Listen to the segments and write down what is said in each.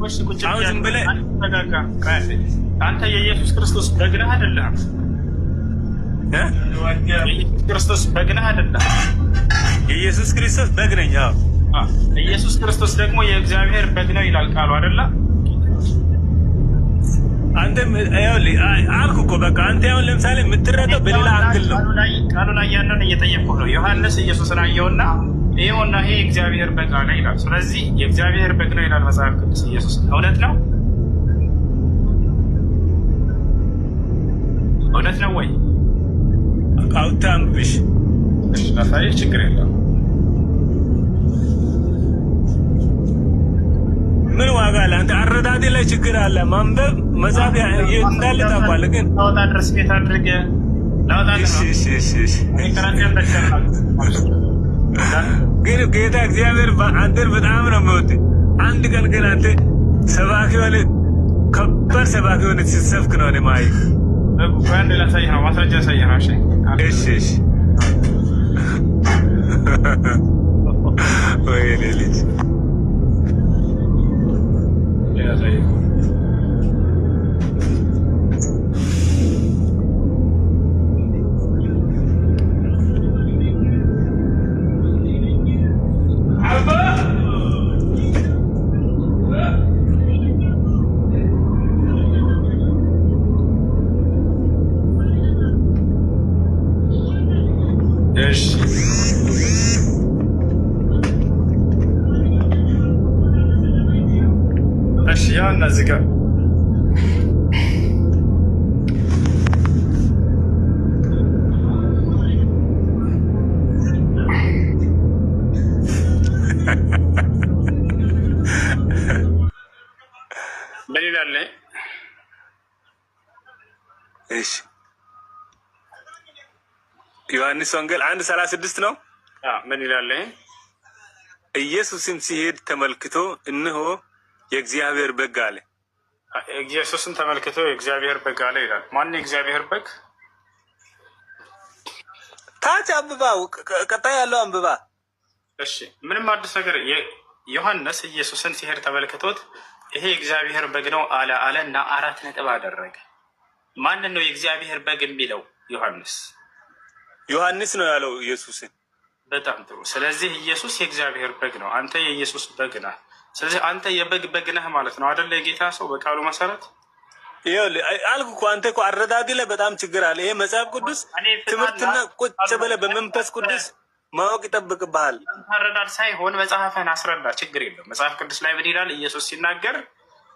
አሁን ዝም ብለህ አንተ የኢየሱስ ክርስቶስ በግ ነህ አይደለህም? የኢየሱስ ክርስቶስ በግ ነህ አይደለህም? የኢየሱስ ክርስቶስ በግ ነኝ። ኢየሱስ ክርስቶስ ደግሞ የእግዚአብሔር በግ ነው ይላል ቃሉ አይደለ? አንተም አልኩ እኮ በቃ አንተ አሁን ለምሳሌ የምትረዳው በሌላ አንግል ነው። ቃሉ ላይ ያንን እየጠየቅኩህ ነው። ዮሐንስ ኢየሱስን አየውና ይሄውና ይሄ የእግዚአብሔር በግ ነው ይላል። ስለዚህ የእግዚአብሔር በግ ነው ይላል መጽሐፍ ቅዱስ። ኢየሱስ እውነት ነው? እውነት ነው ወይ? አውታምብሽ ላሳይህ፣ ችግር የለም። ምን ዋጋ አለ? አንተ አረዳዴ ላይ ችግር አለ። ማንበብ መጻፍ እንዳለ ታውቃለህ። ግን ላውጣ ድረስ ቤት አድርገህ ላውጣ ግን ጌታ እግዚአብሔር አንተን በጣም ነው የሚወድህ። አንድ ቀን ግን አንተ ሰባኪ ሆነ ከባድ ሰባኪ ሆነ ስትሰብክ ነው እኔ ማየህ። አንድ ላሳይህ ነው፣ ማስረጃ ያሳይህ ነው። እሺ ወይኔ ልጅ ያው እነዚህ ጋር በሌላ አለ። እሺ ዮሐንስ ወንጌል 1:36 ነው። ምን ይላል? ኢየሱስም ሲሄድ ተመልክቶ እነሆ የእግዚአብሔር በግ አለ። ኢየሱስን ተመልክቶ የእግዚአብሔር በግ አለ ይላል። ማን የእግዚአብሔር በግ? ታች አንብባው፣ ቀጣይ ያለው አንብባ። እሺ ምንም አዲስ ነገር። ዮሐንስ ኢየሱስን ሲሄድ ተመልክቶት ይሄ የእግዚአብሔር በግ ነው አለ እና 4 ነጥብ አደረገ። ማንን ነው የእግዚአብሔር በግ የሚለው? ዮሐንስ ነው ያለው ኢየሱስን። በጣም ጥሩ። ስለዚህ ኢየሱስ የእግዚአብሔር በግ ነው፣ አንተ የኢየሱስ በግ ነህ። ስለዚህ አንተ የበግ በግ ነህ ማለት ነው አይደለ? የጌታ ሰው በቃሉ መሰረት ይኸውልህ አልኩ እኮ አንተ እኮ አረዳዲ ላይ በጣም ችግር አለ። ይሄ መጽሐፍ ቅዱስ ትምህርትና ቁጭ ብለህ በመንፈስ ቅዱስ ማወቅ ይጠብቅብሃል። አረዳድ ሳይሆን መጽሐፍህን አስረዳ፣ ችግር የለም። መጽሐፍ ቅዱስ ላይ ምን ይላል? ኢየሱስ ሲናገር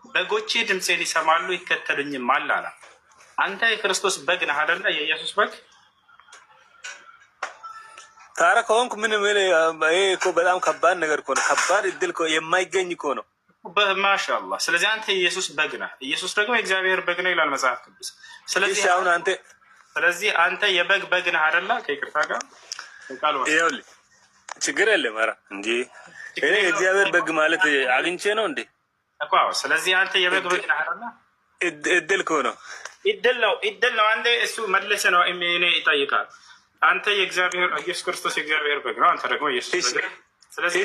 በጎቼ ድምፄን ይሰማሉ ይከተሉኝማል አለ። አንተ የክርስቶስ በግ ነህ አይደለ? የኢየሱስ በግ ታዲያ ከሆንክ ምን ይሄ እኮ በጣም ከባድ ነገር እኮ ነው። ከባድ እድል የማይገኝ እኮ ነው። ማሻአላህ። ስለዚህ አንተ የኢየሱስ በግ ነህ፣ ኢየሱስ ደግሞ የእግዚአብሔር በግ ነው ይላል መጽሐፍ ቅዱስ። ስለዚህ አንተ የበግ በግ ነህ አይደለ? ከይቅርታ ጋር ይኸውልህ ችግር የለም። ኧረ እንጂ እኔ የእግዚአብሔር በግ ማለት አግኝቼ ነው እንዴ እኮ። ስለዚህ አንተ የበግ በግ ነህ አይደለ? እድል እኮ ነው፣ እድል ነው። አንተ እሱ መለሰ ነው እኔ ይጠይቃል። አንተ የእግዚአብሔር ኢየሱስ ክርስቶስ የእግዚአብሔር በግ ነው፣ አንተ ደግሞ ኢየሱስ በግ። ስለዚህ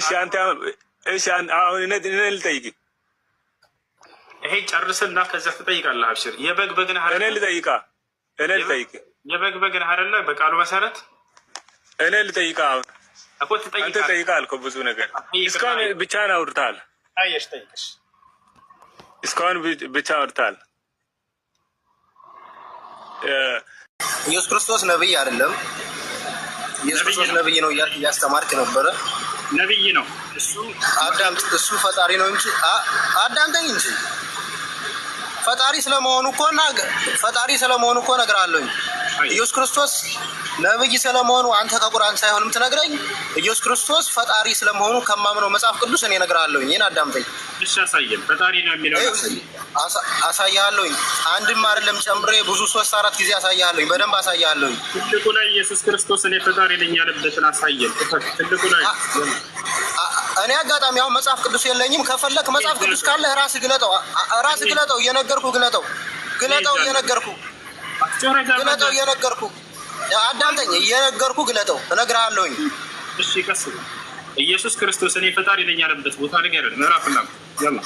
አሁን እኔ ልጠይቅ፣ ይሄ ጨርስና ከዛ ትጠይቃለህ። አብሽር። የበግ በግ ነህ አይደለ? እኔ ልጠይቅ። የበግ በግ ነህ አይደለ? በቃሉ መሰረት እኔ ልጠይቅ። አሁን እኮ ትጠይቃለህ። አንተ ጠይቃል እኮ ብዙ ነገር እስካሁን ብቻህን አውርተሃል። አየሽ፣ ጠይቅሽ እስካሁን ብቻ አውርተሃል። ኢየሱስ ክርስቶስ ነብይ አይደለም። ኢየሱስ ክርስቶስ ነብይ ነው እያስተማርክ ነበረ። ነብይ ነው እሱ። እሱ ፈጣሪ ነው እንጂ አዳምጠኝ እንጂ ፈጣሪ ስለመሆኑ እኮ እነግርሃለሁኝ። ኢየሱስ ክርስቶስ ነብይ ስለመሆኑ አንተ ከቁርአን ሳይሆን የምትነግረኝ ኢየሱስ ክርስቶስ ፈጣሪ ስለመሆኑ ከማምነው መጽሐፍ ቅዱስ እኔ እነግርሃለሁኝ። ይሄን አዳምጠኝ። እሺ አሳየን። ፈጣሪ ነው የሚለው አሳያለሁኝ። አንድም አይደለም ጨምሬ ብዙ 3-4 ጊዜ አሳያለሁኝ። በደንብ አሳያለሁኝ። ትልቁ ላይ ኢየሱስ ክርስቶስ እኔ ፈጣሪ ነኝ ያለበትን አሳየን። ትልቁ ላይ እኔ አጋጣሚ አሁን መጽሐፍ ቅዱስ የለኝም። ከፈለክ መጽሐፍ ቅዱስ ካለ ራስህ ግለጠው። እየነገርኩ አዳምጠኝ። እየነገርኩ ግለጠው፣ እነግርሃለሁኝ። እሺ ቀስ ኢየሱስ ክርስቶስ እኔ ፈጣሪ ነኝ ያለበት ቦታ ንገረን። ምዕራፍና ያላ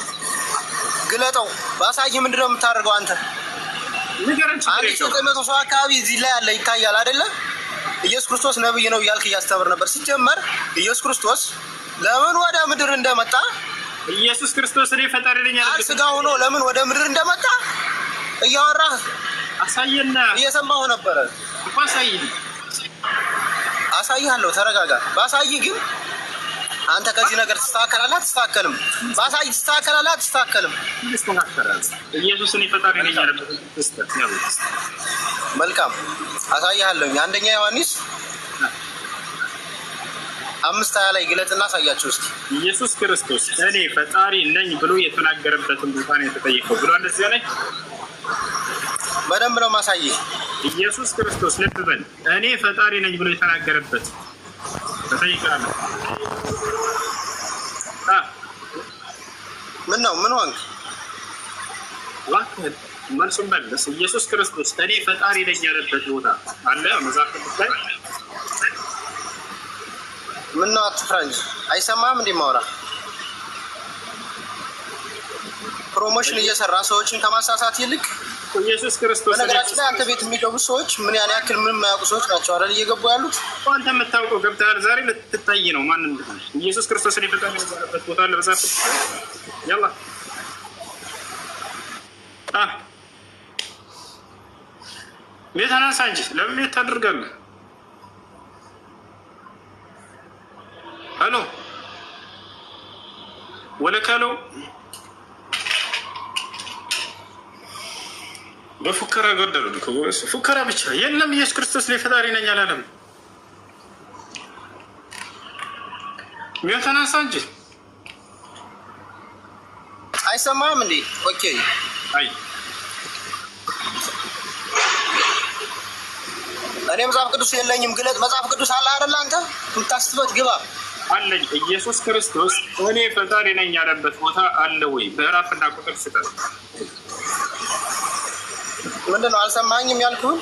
ግለጠው ባሳይህ። ምንድን ነው የምታደርገው አንተ? አንድ 900 ሰው አካባቢ እዚህ ላይ ያለ ይታያል አይደለ? ኢየሱስ ክርስቶስ ነብይ ነው እያልክ እያስተምር ነበር። ሲጀመር ኢየሱስ ክርስቶስ ለምን ወደ ምድር እንደመጣ ኢየሱስ ክርስቶስ እኔ ፈጣሪ ነኝ ያለ ስጋ ሆኖ ለምን ወደ ምድር እንደመጣ እያወራህ አሳየና እየሰማሁ ነበረ። አሳይሃለሁ። ተረጋጋ። ባሳይህ ግን አንተ ከዚህ ነገር ትስተካከላለህ አትስተካከልም? ባሳይህ ትስተካከላለህ አትስተካከልም? ኢየሱስ እኔ ፈጣሪ ነኝ ያለ መልካም አሳይሃለሁ። አንደኛ ዮሐንስ 5:20 ላይ ግለጥና አሳያችሁ እስኪ። ኢየሱስ ክርስቶስ እኔ ፈጣሪ ነኝ ብሎ የተናገረበትን ቦታ ነው የተጠየቀው ብሎ እንደዚህ ላይ በደንብ ነው ማሳየህ። ኢየሱስ ክርስቶስ ልብ በል እኔ ፈጣሪ ነኝ ብሎ የተናገረበት ተጠይቀናል። ምን ነው ምን ሆንክ? እባክህ መልሱን መለስ። ኢየሱስ ክርስቶስ እኔ ፈጣሪ ነኝ ያለበት ቦታ አለ መጽሐፍ ቅዱስ ላይ? ምን ነው አትፍራንጅ? አይሰማም እንዴ ማውራ? ፕሮሞሽን እየሰራ ሰዎችን ከማሳሳት ይልቅ ኢየሱስ ክርስቶስ በነገራችን ላይ አንተ ቤት የሚገቡ ሰዎች ምን ያን ያክል ምን የማያውቁ ሰዎች ናቸው አይደል እየገቡ ያሉት? አንተ የምታውቀው ገብተሃል። ዛሬ ልትታይ ነው ማን እንደሆነ። ኢየሱስ ክርስቶስ እኔ ፈጣሪ ነኝ ያለበት ቦታ አለ መጽሐፍ ቅዱስ ላይ? ያላ ቤተናሳ እንጂ ለምን ቤት ታደርጋለህ? ሄሎ ወለካሎ በፉከራ ገደሉን። ፉከራ ብቻ የለም። ኢየሱስ ክርስቶስ ላይ ፈጣሪ ነኝ አላለም። ሚያተናሳ እንጂ አይሰማም እንዴ? ኦኬ አይ እኔ መጽሐፍ ቅዱስ የለኝም። ግለጥ። መጽሐፍ ቅዱስ አለ አይደል? አንተ የምታስበት ግባ አለኝ። ኢየሱስ ክርስቶስ እኔ ፈጣሪ ነኝ ያለበት ቦታ አለ ወይ? ምዕራፍና ቁጥር ስጠን። ምንድን ነው አልሰማኝም ያልኩህን?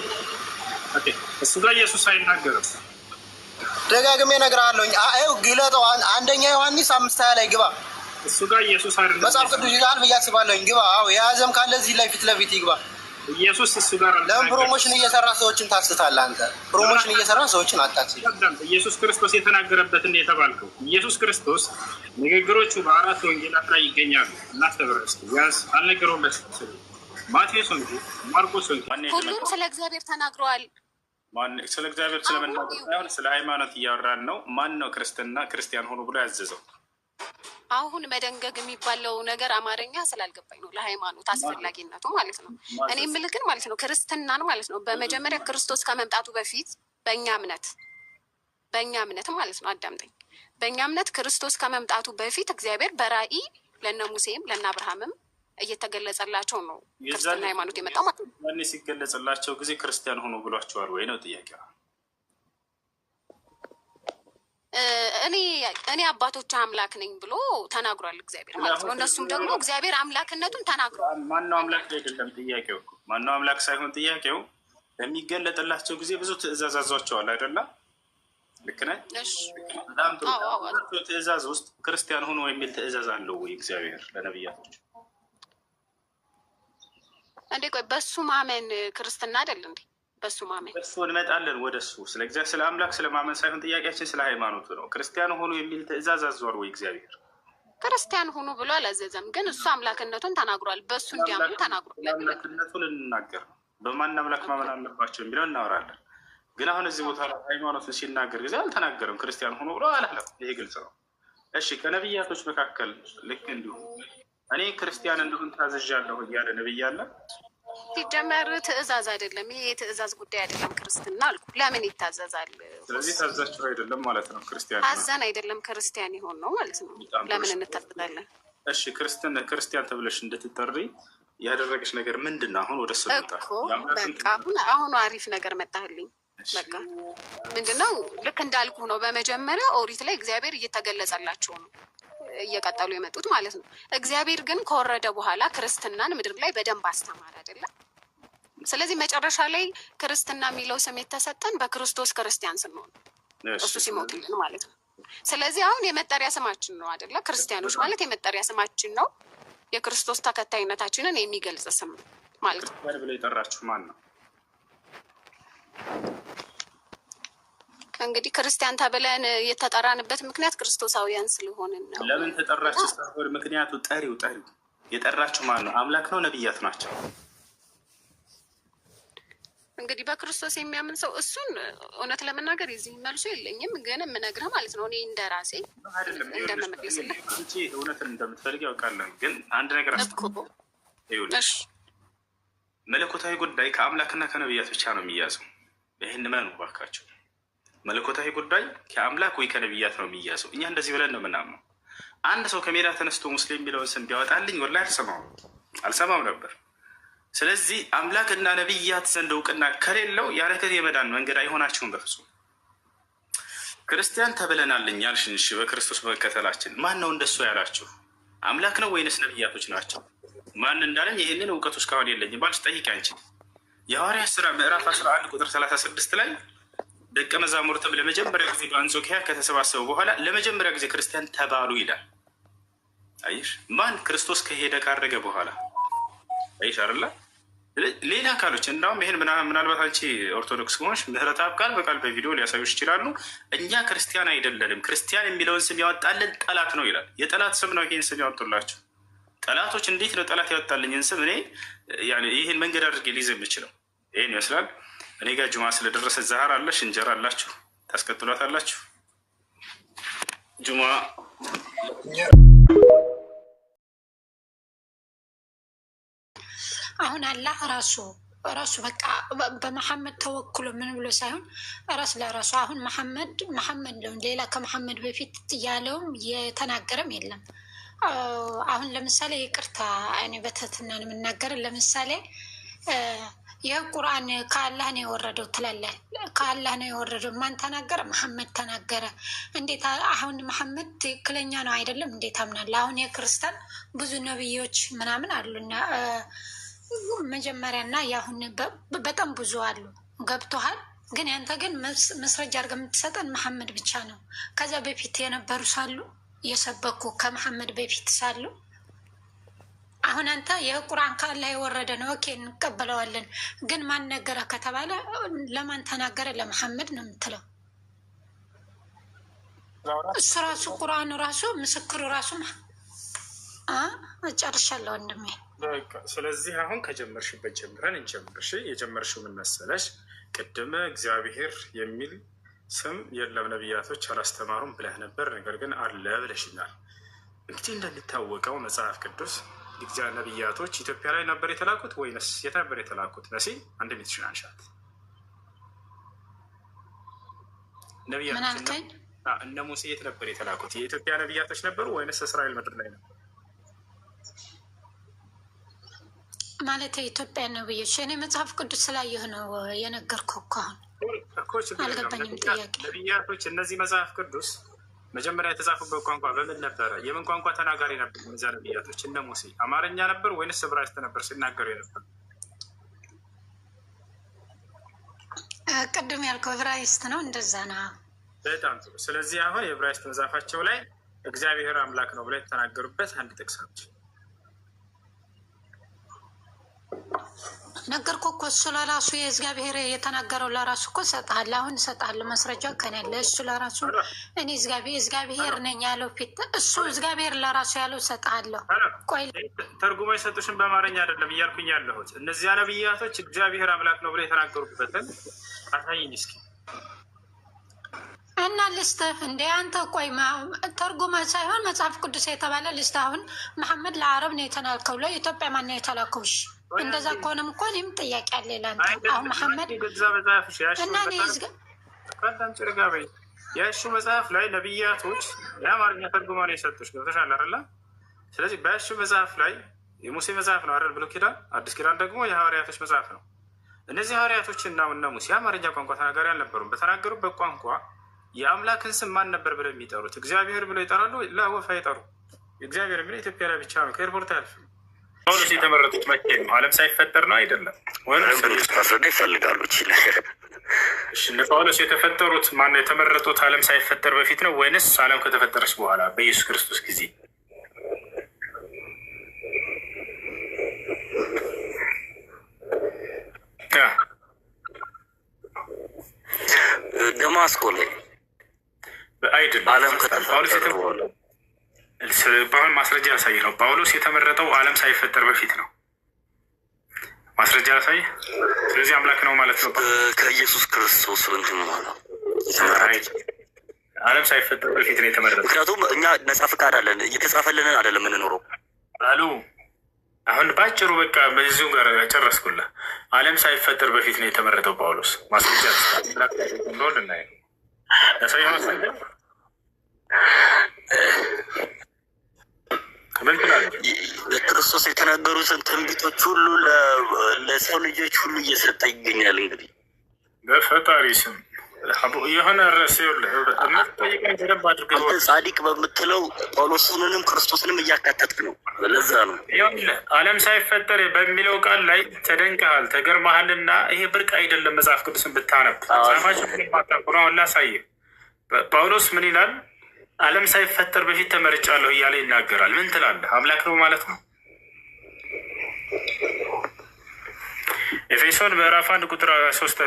እሱ ጋር ኢየሱስ አይናገርም። ደጋግሜ እነግርሃለሁኝ። አው ግለጠው። አንደኛ ዮሐንስ 5:20 ላይ ግባ። እሱ ጋር ኢየሱስ አይደለም። መጽሐፍ ቅዱስ ይላል ብዬ አስባለሁኝ። ግባ። አዎ የያዘም ካለ እዚህ ላይ ፊት ለፊት ይግባ። ኢየሱስ እሱ ጋር ለምን ፕሮሞሽን እየሰራ ሰዎችን ታስታለህ? አንተ ፕሮሞሽን እየሰራ ሰዎችን አታስት። ኢየሱስ ክርስቶስ የተናገረበትን የተባልከው ኢየሱስ ክርስቶስ ንግግሮቹ በአራት ወንጌላት ላይ ይገኛሉ። እናስተብር እስኪ ያስ አልነገረውም። ማቴዎስ ወንጌል፣ ማርቆስ ወንጌል ሁሉም ስለ እግዚአብሔር ተናግረዋል። ስለ እግዚአብሔር ስለመናገር ሳይሆን ስለ ሃይማኖት እያወራን ነው። ማን ነው ክርስቲያን ሆኖ ብሎ ያዘዘው? አሁን መደንገግ የሚባለው ነገር አማርኛ ስላልገባኝ ነው፣ ለሃይማኖት አስፈላጊነቱ ማለት ነው። እኔ የምልህ ግን ማለት ነው ክርስትናን ማለት ነው በመጀመሪያ ክርስቶስ ከመምጣቱ በፊት በእኛ እምነት ማለት ነው አዳምጠኝ። በእኛ እምነት ክርስቶስ ከመምጣቱ በፊት እግዚአብሔር በራእይ ለነ ሙሴም ለነ አብርሃምም እየተገለጸላቸው ነው ክርስትና ሃይማኖት የመጣው ማለት ነው። ያኔ ሲገለጽላቸው ጊዜ ክርስቲያን ሆኖ ብሏቸዋል ወይ ነው ጥያቄው። እኔ አባቶች አምላክ ነኝ ብሎ ተናግሯል እግዚአብሔር ማለት ነው። እነሱም ደግሞ እግዚአብሔር አምላክነቱን ተናግሯል። ማነው አምላክ አይደለም ጥያቄው እኮ ማነው አምላክ ሳይሆን ጥያቄው በሚገለጥላቸው ጊዜ ብዙ ትእዛዝ አዟቸዋል አይደለም? ልክ ነህ? በጣም ጥሩ። ትእዛዝ ውስጥ ክርስቲያን ሆኖ የሚል ትእዛዝ አለው ወይ እግዚአብሔር ለነብያቶች? እንዴ ቆይ በሱ ማመን ክርስትና አይደል እንዴ? በሱ ማመን እሱ እንመጣለን ወደ እሱ። ስለ እግዚአብሔር ስለ አምላክ ስለ ማመን ሳይሆን ጥያቄያችን ስለ ሃይማኖቱ ነው። ክርስቲያን ሆኖ የሚል ትእዛዝ አዟል ወይ እግዚአብሔር? ክርስቲያን ሆኖ ብሎ አላዘዘም፣ ግን እሱ አምላክነቱን ተናግሯል። በሱ እንዲያምኑ ተናግሯል። አምላክነቱን እንናገር ነው። በማን አምላክ ማመን አለባቸው የሚለው እናወራለን። ግን አሁን እዚህ ቦታ ላይ ሃይማኖቱን ሲናገር ጊዜ አልተናገርም። ክርስቲያን ሆኖ ብሎ አላለም። ይሄ ግልጽ ነው። እሺ ከነቢያቶች መካከል ልክ እንዲሁ እኔ ክርስቲያን እንደሆን ታዘዣለሁ እያለ ነብይ አለ? ሲጀመር ትእዛዝ አይደለም ይሄ፣ የትእዛዝ ጉዳይ አይደለም። ክርስትና አልኩ ለምን ይታዘዛል? ስለዚህ ታዛችሁ አይደለም ማለት ነው። ክርስቲያን ታዘን አይደለም ክርስቲያን ይሆን ነው ማለት ነው። ለምን እንታዘዛለን? እሺ ክርስቲያን ተብለሽ እንድትጠሪ ያደረገች ነገር ምንድን ነው? አሁን ወደ እሱ እኮ በቃ አሁን አሪፍ ነገር መጣህልኝ። በቃ ምንድነው ልክ እንዳልኩ ነው። በመጀመሪያ ኦሪት ላይ እግዚአብሔር እየተገለጸላቸው ነው እየቀጠሉ የመጡት ማለት ነው። እግዚአብሔር ግን ከወረደ በኋላ ክርስትናን ምድር ላይ በደንብ አስተማር አይደለም። ስለዚህ መጨረሻ ላይ ክርስትና የሚለው ስም የተሰጠን በክርስቶስ ክርስቲያን ስንሆን እሱ ሲሞትልን ማለት ነው። ስለዚህ አሁን የመጠሪያ ስማችን ነው አይደለ? ክርስቲያኖች ማለት የመጠሪያ ስማችን ነው። የክርስቶስ ተከታይነታችንን የሚገልጽ ስም ማለት ነው። ክርስቲያን ብሎ የጠራችሁ ማን ነው? እንግዲህ ክርስቲያን ተብለን የተጠራንበት ምክንያት ክርስቶሳውያን ስለሆንን ነው። ለምን ተጠራችሁ? ሳይሆን ምክንያቱ ጠሪው የጠራችሁ ማን ነው? አምላክ ነው? ነቢያት ናቸው? እንግዲህ በክርስቶስ የሚያምን ሰው እሱን እውነት ለመናገር የዚህ መልሶ የለኝም፣ ግን የምነግርህ ማለት ነው እኔ እንደ ራሴ እንደምመልስልህ። አንቺ እውነትን እንደምትፈልግ ያውቃለን፣ ግን አንድ ነገር ይኸውልሽ፣ መለኮታዊ ጉዳይ ከአምላክና ከነቢያት ብቻ ነው የሚያዘው። ይህን መኑ ባካቸው። መለኮታዊ ጉዳይ ከአምላክ ወይ ከነቢያት ነው የሚያዘው። እኛ እንደዚህ ብለን ነው ምናምነው። አንድ ሰው ከሜዳ ተነስቶ ሙስሊም የሚለውን ስም ቢያወጣልኝ ወላሂ አልሰማም ነበር። ስለዚህ አምላክ እና ነቢያት ዘንድ እውቅና ከሌለው ያለከት የመዳን መንገድ አይሆናችሁም በፍጹም። ክርስቲያን ተብለናልኝ ያልሽን፣ እሺ በክርስቶስ መከተላችን ማን ነው እንደሱ ያላችሁ? አምላክ ነው ወይንስ ነቢያቶች ናቸው? ማን እንዳለን ይህንን እውቀቱ እስካሁን የለኝም ባልሽ ጠይቂ አንቺ። የሐዋርያት ሥራ ምዕራፍ 11 ቁጥር 36 ላይ ደቀ መዛሙርትም ለመጀመሪያ ጊዜ በአንጾኪያ ከተሰባሰቡ በኋላ ለመጀመሪያ ጊዜ ክርስቲያን ተባሉ ይላል። አይሽ ማን? ክርስቶስ ከሄደ ካረገ በኋላ አይሽ አይደለ? ሌላ አካሎች እንዳውም ይሄን ምናልባት አንቺ ኦርቶዶክስ ከሆንሽ ምህረት አብ ቃል በቃል በቪዲዮ ሊያሳዩሽ ይችላሉ። እኛ ክርስቲያን አይደለንም፣ ክርስቲያን የሚለውን ስም ያወጣልን ጠላት ነው ይላል። የጠላት ስም ነው ይሄን ስም ያወጡላቸው ጠላቶች። እንዴት ነው ጠላት ያወጣልኝን ስም እኔ ይህን መንገድ አድርጌ ሊይዝ የምችለው? ይህን ይመስላል። እኔ ጋር ጁማ ስለደረሰ ዛህር አለሽ እንጀራ አላችሁ ታስቀጥሏታላችሁ። ጁማ አሁን አላህ ራሱ በቃ በመሐመድ ተወክሎ ምን ብሎ ሳይሆን ራስ ለራሱ አሁን መሐመድ ነው። ሌላ ከመሐመድ በፊት ያለውም የተናገረም የለም። አሁን ለምሳሌ ይቅርታ እኔ በትህትና ነው የምናገረው። ለምሳሌ ይህ ቁርአን ከአላህ ነው የወረደው ትላለህ። ከአላህ ነው የወረደው ማን ተናገረ? መሐመድ ተናገረ። እንዴት አሁን መሐመድ ትክክለኛ ነው አይደለም እንዴት አምናለህ? አሁን የክርስቲያን ብዙ ነብዮች ምናምን አሉና መጀመሪያና የአሁን በጣም ብዙ አሉ። ገብቶሃል? ግን ያንተ ግን መስረጃ አድርገህ የምትሰጠን መሐመድ ብቻ ነው። ከዛ በፊት የነበሩ ሳሉ እየሰበኩ ከመሐመድ በፊት ሳሉ አሁን አንተ የቁርአን ከአላህ የወረደ ነው ኦኬ እንቀበለዋለን። ግን ማን ነገረ ከተባለ ለማን ተናገረ? ለመሐመድ ነው የምትለው። እሱ ራሱ ቁርአኑ ራሱ ምስክሩ ራሱ ጨርሻለሁ ወንድሜ። ስለዚህ አሁን ከጀመርሽበት ጀምረን እንጀምርሽ። የጀመርሽው ምን መሰለሽ? ቅድመ እግዚአብሔር የሚል ስም የለም ነቢያቶች አላስተማሩም ብለህ ነበር። ነገር ግን አለ ብለሽኛል። እንግዲህ እንደሚታወቀው መጽሐፍ ቅዱስ ነቢያቶች ኢትዮጵያ ላይ ነበር የተላኩት ወይንስ የት ነበር የተላኩት? መሲ አንድ ሚትሽን አንሻት። ነቢያቶች እነ ሙሴ የት ነበር የተላኩት? የኢትዮጵያ ነቢያቶች ነበሩ ወይንስ እስራኤል ምድር ላይ ነበር? ማለት የኢትዮጵያ ነቢዮች። እኔ መጽሐፍ ቅዱስ ስላየሁ ነው የነገርኩህ እኮ። አሁን አልገባኝም ጥያቄ። ነቢያቶች እነዚህ መጽሐፍ ቅዱስ መጀመሪያ የተጻፉበት ቋንቋ በምን ነበረ? የምን ቋንቋ ተናጋሪ ነበር? እነዚያ ነቢያቶች እነ ሙሴ አማርኛ ነበር ወይንስ ዕብራይስጥ ነበር ሲናገሩ የነበር? ቅድም ያልከው ዕብራይስጥ ነው። እንደዛ ነው። በጣም ጥሩ። ስለዚህ አሁን የዕብራይስጥ መጽሐፋቸው ላይ እግዚአብሔር አምላክ ነው ብለው የተናገሩበት አንድ ጥቅስ ነች። ነገርኩህ እኮ እሱ ለራሱ የእግዚአብሔር የተናገረው ለራሱ እኮ እሰጥሃለሁ። አሁን እሰጥሃለሁ ማስረጃ ከኔ ያለ እሱ ለራሱ እኔ እግዚአብሔር ነኝ ያለው ፊት እሱ እግዚአብሔር ለራሱ ያለው እሰጥሃለሁ። ቆይ ተርጉሞ የሰጡሽን በአማርኛ አይደለም እያልኩኝ ያለሁት። እነዚያ ነቢያቶች እግዚአብሔር አምላክ ነው ብለው የተናገሩበትን አሳይኝ እስኪ። እና ልስጥህ እንደ አንተ ቆይ ተርጉመ ሳይሆን መጽሐፍ ቅዱስ የተባለ ልስጥህ። አሁን መሐመድ ለአረብ ነው የተላከው፣ ለኢትዮጵያ ማን ነው የተላከውሽ? እንደዛ ከሆነም እኮ እኔም ጥያቄ አለ ይላል። አሁን መሐመድ እና የእሱ መጽሐፍ ላይ ነቢያቶች የአማርኛ ተርጉማ ነው የሰጡሽ። ገብተሻል አይደለ? ስለዚህ በእሱ መጽሐፍ ላይ የሙሴ መጽሐፍ ነው አይደል? ብሉይ ኪዳን፣ አዲስ ኪዳን ደግሞ የሐዋርያቶች መጽሐፍ ነው። እነዚህ ሐዋርያቶች እና ሙሴ የአማርኛ ቋንቋ ተናጋሪ አልነበሩም። በተናገሩበት ቋንቋ የአምላክን ስም ማን ነበር ብለው የሚጠሩት? እግዚአብሔር ብለው ይጠራሉ? ለወፍ አይጠሩ። እግዚአብሔር የሚለው ኢትዮጵያ ላይ ብቻ ነው። ከኤርፖርት አያልፍም። ጳውሎስ የተመረጡት መቼ ነው? ዓለም ሳይፈጠር ነው አይደለም? ማስረዳ ይፈልጋሉ ይችላል። ጳውሎስ የተፈጠሩት ማነው? የተመረጡት ዓለም ሳይፈጠር በፊት ነው ወይንስ ዓለም ከተፈጠረች በኋላ በኢየሱስ ክርስቶስ ጊዜ? ደማስቆ ላይ አይደለም። ዓለም አሁን ማስረጃ ያሳይ ነው። ጳውሎስ የተመረጠው ዓለም ሳይፈጠር በፊት ነው። ማስረጃ ያሳይ። ስለዚህ አምላክ ነው ማለት ነው። ከኢየሱስ ክርስቶስ ወንድም ነው። ዓለም ሳይፈጠር በፊት ነው የተመረጠው። ምክንያቱም እኛ ነጻ ፈቃድ አለን፣ እየተጻፈልንን አይደለም የምንኖረው አሉ። አሁን ባጭሩ በቃ በዚሁ ጋር ጨረስኩልህ። ዓለም ሳይፈጠር በፊት ነው የተመረጠው ጳውሎስ። ማስረጃ እንደሆነ እናይ ያሳይ ማስረጃ ለክርስቶስ የተናገሩትን ትንቢቶች ሁሉ ለሰው ልጆች ሁሉ እየሰጠ ይገኛል። እንግዲህ በፈጣሪ ስም የሆነ ረሴ ጻዲቅ በምትለው ጳውሎስንም ክርስቶስንም እያካተትክ ነው። ለዛ ነው ዓለም ሳይፈጠር በሚለው ቃል ላይ ተደንቀሃል፣ ተገርመሃልና ይሄ ብርቅ አይደለም። መጽሐፍ ቅዱስን ብታነብ ጻፋቸው ላሳይህ። ጳውሎስ ምን ይላል? ዓለም ሳይፈጠር በፊት ተመርጫለሁ እያለ ይናገራል። ምን ትላለህ? አምላክ ነው ማለት ነው። ኤፌሶን ምዕራፍ 1 ቁጥር 3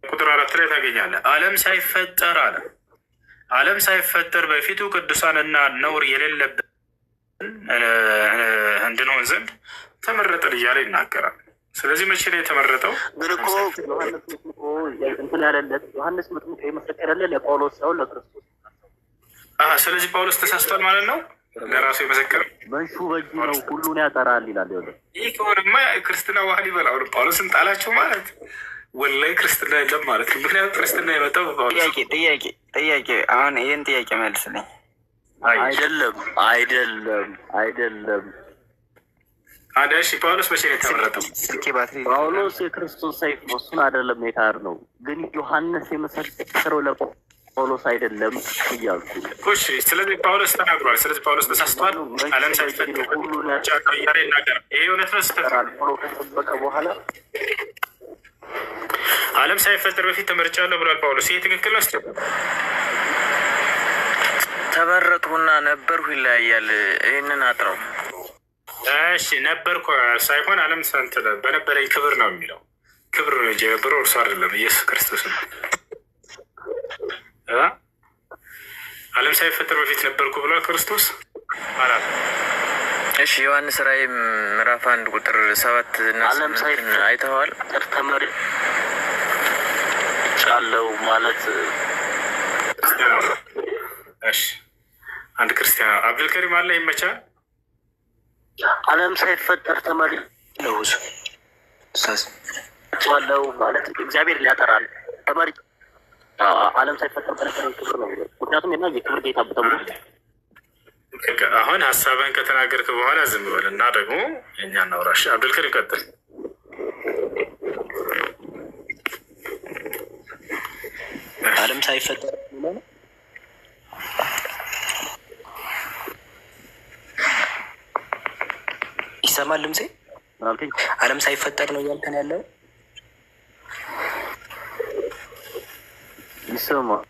ቁጥር 4 ላይ ታገኛለህ። ዓለም ሳይፈጠር አለ። ዓለም ሳይፈጠር በፊቱ ቅዱሳንና ነውር የሌለብን እንድንሆን ዘንድ ተመረጠን እያለ ይናገራል። ስለዚህ መቼ ነው የተመረጠው? ግን እኮ እንትን ያለለት ዮሐንስ መጥምቁ የመሰከረለት ለጳውሎስ ሳይሆን ለክርስቶስ። ስለዚህ ጳውሎስ ተሳስቷል ማለት ነው። ለራሱ የመሰከረ በሹ በእጁ ነው ሁሉን ያጠራል ይላል። ይህ ከሆነማ ክርስትና ዋህል ይበላው ጳውሎስን ጣላቸው ማለት ወላይ ክርስትና የለም ማለት ነው። ምክንያቱም ክርስትና የመጣው ጥያቄ አሁን ይህን ጥያቄ መልስልኝ። አይደለም አዳሽ ጳውሎስ መቼ ነው የተመረጠው? ጳውሎስ የክርስቶስ ሰይፍ ነው። እሱን አይደለም የታር ነው። ግን ዮሐንስ የመሰከረው ለጳውሎስ አይደለም እያልኩ። እሺ፣ ስለዚህ ጳውሎስ ተናግሯል። ስለዚህ ጳውሎስ ተሳስቷል። ዓለም ሳይፈጠር ሁሉ እያለ ይናገራል። ይሄ እውነት ነው ስህተት ነው? ከጠበቀ በኋላ ዓለም ሳይፈጠር በፊት ተመርጫለሁ ብሏል ጳውሎስ። ይሄ ትክክል ነው? ተመረጥኩና ነበርኩ ይለያያል። ይህንን አጥረው። እሺ ነበርኩ ሳይሆን ዓለም ሰንት በነበረኝ ክብር ነው የሚለው። ክብር ነው እንጂ የነበረው እርሱ አይደለም፣ ኢየሱስ ክርስቶስ ነው። ዓለም ሳይፈጠር በፊት ነበርኩ ብሏል ክርስቶስ አላት። እሺ ዮሐንስ ራእይ ምዕራፍ 1 ቁጥር 7 እና 8 አይተዋል። ተመርጫለሁ ማለት እሺ፣ አንድ ክርስቲያን አብዱልከሪም አለ ይመቻል። ዓለም ሳይፈጠር ተመርጫለሁ ማለት እግዚአብሔር ሊያጠራል። ዓለም ሳይፈጠር በነበረው ክብር ነው። ምክንያቱም ና የክብር ጌታ ተብሎ አሁን ሀሳብህን ከተናገርክ በኋላ ዝም በል እና ደግሞ የእኛ እናውራሽ። አብዱልከሪም ቀጥል። ዓለም ሳይፈጠር ይሰማል ድምጼ? ዓለም ሳይፈጠር ነው እያልከን ያለው? ይሰማሃል?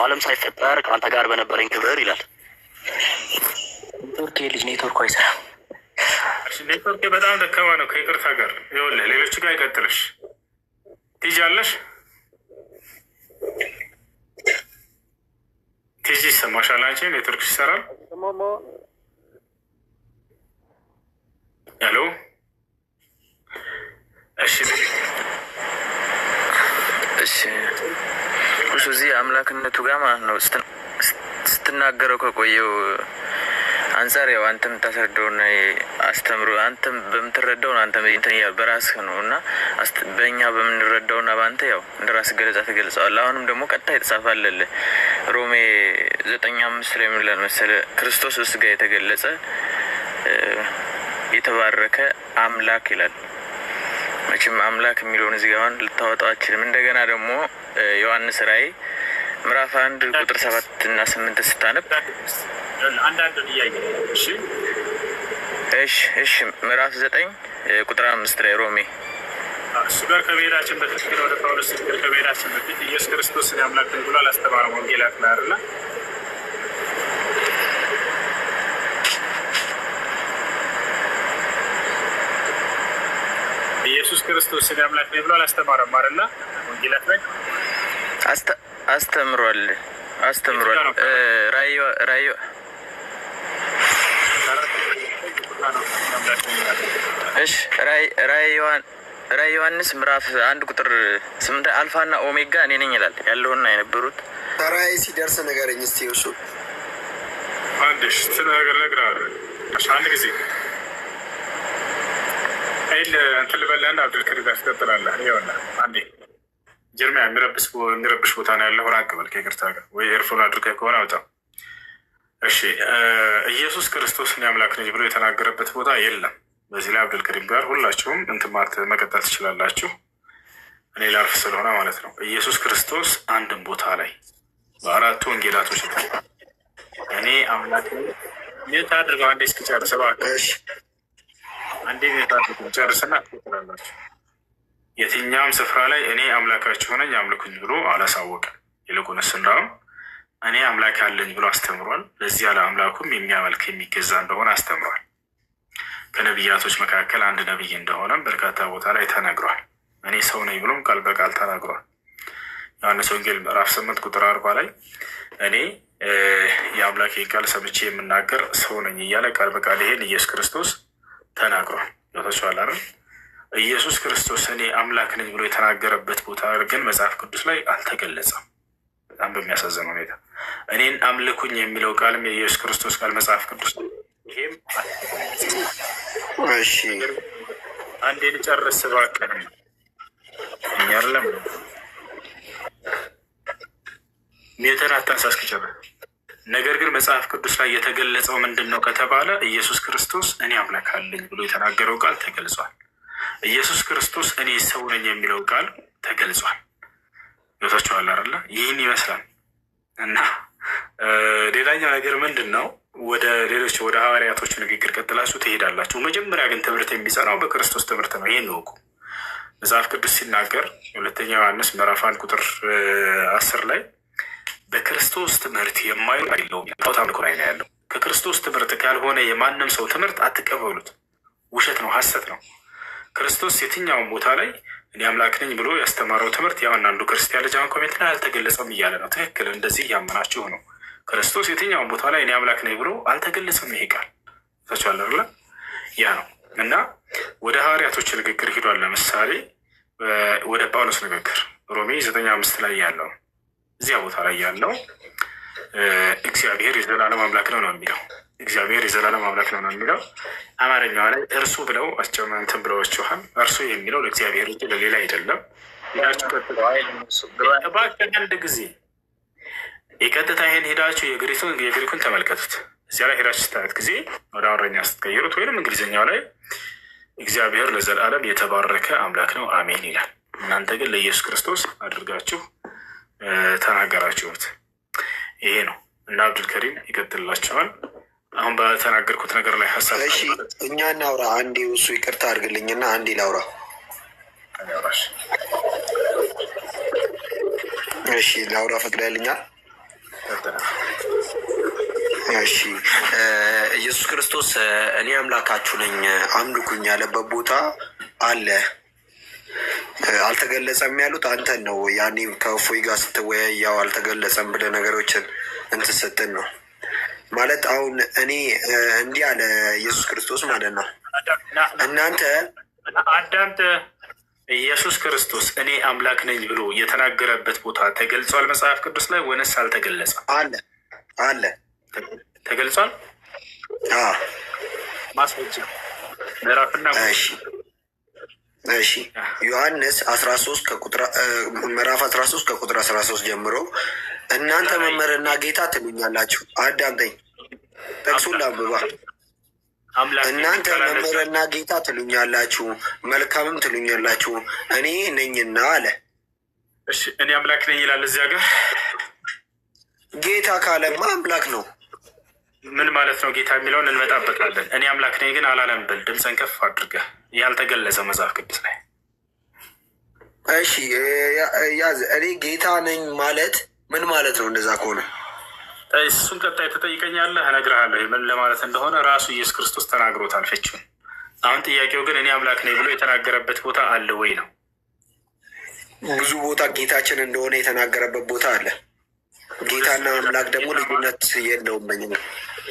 ዓለም ሳይፈጠር ከአንተ ጋር በነበረኝ ክብር ይላል። ኔትወርክ ልጅ ኔትወርኩ አይሰራም። ኔትወርክ በጣም ደካማ ነው። ከይቅርታ ጋር ይኸውልህ፣ ሌሎች ጋር ይቀጥልሽ ትይዣለሽ። ቲጂ ይሰማሻል? አንቺ ኔትወርክ ይሰራል? ሄሎ። እሺ እሱ እዚህ አምላክነቱ ጋር ማለት ነው ስትናገረው ከቆየው አንጻር ያው አንተም ታስረዳውና አስተምሮ አንተም በምትረዳው ነው። አንተም በራስህ ነው እና በእኛ በምንረዳውና በአንተ ያው እንደ ራስህ ገለጻ ትገልጸዋለህ። አሁንም ደግሞ ቀጥታ የተጻፋለልህ ሮሜ 9:5 ላይ ምን ይላል መሰለህ? ክርስቶስ በሥጋ የተገለጸ የተባረከ አምላክ ይላል። መቼም አምላክ የሚለውን እዚህ ጋር ልታወጣው አችልም። እንደገና ደግሞ ዮሐንስ ራእይ ምዕራፍ 1 ቁጥር 7 እና 8 ስታነብ አንዳንድ ጥያቄ እሺ ምዕራፍ 9 ቁጥር 5 ላይ ሮሜ እሱ ጋር ከመሄዳችን በፊት ግን ወደ ጳውሎስ ጋር ከመሄዳችን በፊት ኢየሱስ ክርስቶስን አምላክ ብሎ አላስተማረም። ወንጌላት ላይ አይደለ? ኢየሱስ ክርስቶስ እኔ አምላክ ነኝ ብሎ አላስተማረም አይደለ? ወንጌላት ላይ አስተምሯል። እሺ ራዕየ ዮሐንስ ምዕራፍ 1 ቁጥር 8 አልፋና ኦሜጋ እኔ ነኝ ይላል። ያለውና የነበሩት ራዕይ ሲደርስ ነገረኝ እስቲ። እሱ አንድሽ ስለ ነገር ነግሬሃለሁ። አንድ ጊዜ አይል እንትን ልበልህና አብዱልከሪም ጋር ትቀጥላለህ። ይኸውልህ አንዴ ጀርሚያ የሚረብሽ ቦታ ነው ያለው። ራቅ በል ከይቅርታ ጋር ወይ ኤርፎን አድርገህ ከሆነ አውጣው። እሺ ኢየሱስ ክርስቶስ እኔ አምላክ ነኝ ብሎ የተናገረበት ቦታ የለም። በዚህ ላይ አብዱልከሪም ጋር ሁላችሁም እንትን ማለት መቀጠል ትችላላችሁ። እኔ ላርፍ ስለሆነ ማለት ነው። ኢየሱስ ክርስቶስ አንድም ቦታ ላይ በአራቱ ወንጌላቶች ላይ እኔ አምላክ ነኝ ኔታ አድርገው አንዴ እስኪጨርስ እባክህ። አንዴ ኔታ አድርገው ጨርስና ትቀጥላላችሁ። የትኛውም ስፍራ ላይ እኔ አምላካችሁ ነኝ አምልኩኝ ብሎ አላሳወቅም። ይልቁንስ እንዳውም እኔ አምላክ አለኝ ብሎ አስተምሯል። ለዚህ ያለ አምላኩም የሚያመልክ የሚገዛ እንደሆነ አስተምሯል። ከነቢያቶች መካከል አንድ ነቢይ እንደሆነም በርካታ ቦታ ላይ ተነግሯል። እኔ ሰው ነኝ ብሎም ቃል በቃል ተናግሯል። ዮሐንስ ወንጌል ምዕራፍ 8 ቁጥር 40 ላይ እኔ የአምላኬ ቃል ሰምቼ የምናገር ሰው ነኝ እያለ ቃል በቃል ይሄን ኢየሱስ ክርስቶስ ተናግሯል። ገብታችኋል አይደል? ኢየሱስ ክርስቶስ እኔ አምላክ ነኝ ብሎ የተናገረበት ቦታ ግን መጽሐፍ ቅዱስ ላይ አልተገለጸም። በጣም በሚያሳዝን ሁኔታ እኔን አምልኩኝ የሚለው ቃልም የኢየሱስ ክርስቶስ ቃል መጽሐፍ ቅዱስ ይሄም እሺ አንዴ ልጨርስ እባክህ። እኛርለም ሜተር አታንሳ እስኪጨርስ። ነገር ግን መጽሐፍ ቅዱስ ላይ የተገለጸው ምንድን ነው ከተባለ ኢየሱስ ክርስቶስ እኔ አምላክ አለኝ ብሎ የተናገረው ቃል ተገልጿል። ኢየሱስ ክርስቶስ እኔ ሰው ነኝ የሚለው ቃል ተገልጿል። ገብታችኋል አይደለ? ይህን ይመስላል። እና ሌላኛው ነገር ምንድን ነው? ወደ ሌሎች ወደ ሐዋርያቶች ንግግር ቀጥላችሁ ትሄዳላችሁ። መጀመሪያ ግን ትምህርት የሚጸናው በክርስቶስ ትምህርት ነው። ይህን እወቁ። መጽሐፍ ቅዱስ ሲናገር ሁለተኛ ዮሐንስ ምዕራፍ 1 ቁጥር 10 ላይ በክርስቶስ ትምህርት የማይለውም ጣዖት አምልኮ ላይ ነው ያለው። ከክርስቶስ ትምህርት ካልሆነ የማንም ሰው ትምህርት አትቀበሉት። ውሸት ነው፣ ሐሰት ነው። ክርስቶስ የትኛውን ቦታ ላይ እኔ አምላክ ነኝ ብሎ ያስተማረው ትምህርት ያው አንዳንዱ ክርስቲያን ልጅ አሁን ኮሜንት ላይ አልተገለጸም እያለ ነው። ትክክል፣ እንደዚህ እያመናችሁ ነው። ክርስቶስ የትኛውን ቦታ ላይ እኔ አምላክ ነኝ ብሎ አልተገለጸም። ይሄ ቃል ተቻለ ያ ነው። እና ወደ ሐዋርያቶች ንግግር ሂዷል። ለምሳሌ ወደ ጳውሎስ ንግግር ሮሜ 9:5 ላይ ያለው እዚያ ቦታ ላይ ያለው እግዚአብሔር የዘላለም አምላክ ነው ነው የሚለው። እግዚአብሔር የዘላለም አምላክ ነው ነው የሚለው። አማርኛዋ ላይ እርሱ ብለው አስጨመንትን ብለዋችኋል። እርሱ የሚለው ለእግዚአብሔር እንጂ ለሌላ አይደለም። ሄዳችሁ እባክህ አንድ ጊዜ የቀጥታ ይሄን ሄዳችሁ የግሪኩን ተመልከቱት። እዚያ ላይ ሄዳችሁ ስታዩት ጊዜ ወደ አማርኛ ስትቀይሩት ወይም እንግሊዝኛው ላይ እግዚአብሔር ለዘላለም የተባረከ አምላክ ነው አሜን ይላል። እናንተ ግን ለኢየሱስ ክርስቶስ አድርጋችሁ ተናገራችሁት። ይሄ ነው እና አብዱልከሪም ይቀጥልላቸዋል። አሁን በተናገርኩት ነገር ላይ ሀሳብ እኛ እናውራ። አንዴ እሱ ይቅርታ አድርግልኝና አንዴ ላውራ። እሺ ላውራ ፈቅዳልኛል። እሺ ኢየሱስ ክርስቶስ እኔ አምላካችሁ ነኝ አምልኩኝ ያለበት ቦታ አለ። አልተገለጸም ያሉት አንተን ነው። ያኔ ከእፎይ ጋር ስትወያይ ያው አልተገለጸም ብለህ ነገሮችን እንትን ስትል ነው ማለት። አሁን እኔ እንዲህ አለ ኢየሱስ ክርስቶስ ማለት ነው። እናንተ አዳምጥ። ኢየሱስ ክርስቶስ እኔ አምላክ ነኝ ብሎ የተናገረበት ቦታ ተገልጿል መጽሐፍ ቅዱስ ላይ ወይንስ አልተገለጸም? አለ ተገልጿል። ማስረጃ ምዕራፍና እሺ ዮሐንስ 13 ምዕራፍ 13 ከቁጥር 13 ጀምሮ እናንተ መምህርና ጌታ ትሉኛላችሁ። አዳምጠኝ፣ ጥቅሱን ላንብባ። እናንተ መምህርና ጌታ ትሉኛላችሁ፣ መልካምም ትሉኛላችሁ፣ እኔ ነኝና አለ። እሺ እኔ አምላክ ነኝ ይላል እዚያ ጋር። ጌታ ካለማ አምላክ ነው። ምን ማለት ነው? ጌታ የሚለውን እንመጣበታለን። እኔ አምላክ ነኝ ግን አላለም ብል ድምፅን ከፍ አድርገህ ያልተገለጸ መጽሐፍ ቅዱስ ላይ። እሺ ያዝ። እኔ ጌታ ነኝ ማለት ምን ማለት ነው? እንደዛ ከሆነ እሱን ቀጣይ ተጠይቀኛለህ፣ እነግርሃለሁ ምን ለማለት እንደሆነ ራሱ ኢየሱስ ክርስቶስ ተናግሮታል። ፍቺውን አሁን ጥያቄው ግን እኔ አምላክ ነኝ ብሎ የተናገረበት ቦታ አለ ወይ ነው? ብዙ ቦታ ጌታችን እንደሆነ የተናገረበት ቦታ አለ። ጌታና አምላክ ደግሞ ልዩነት የለውም።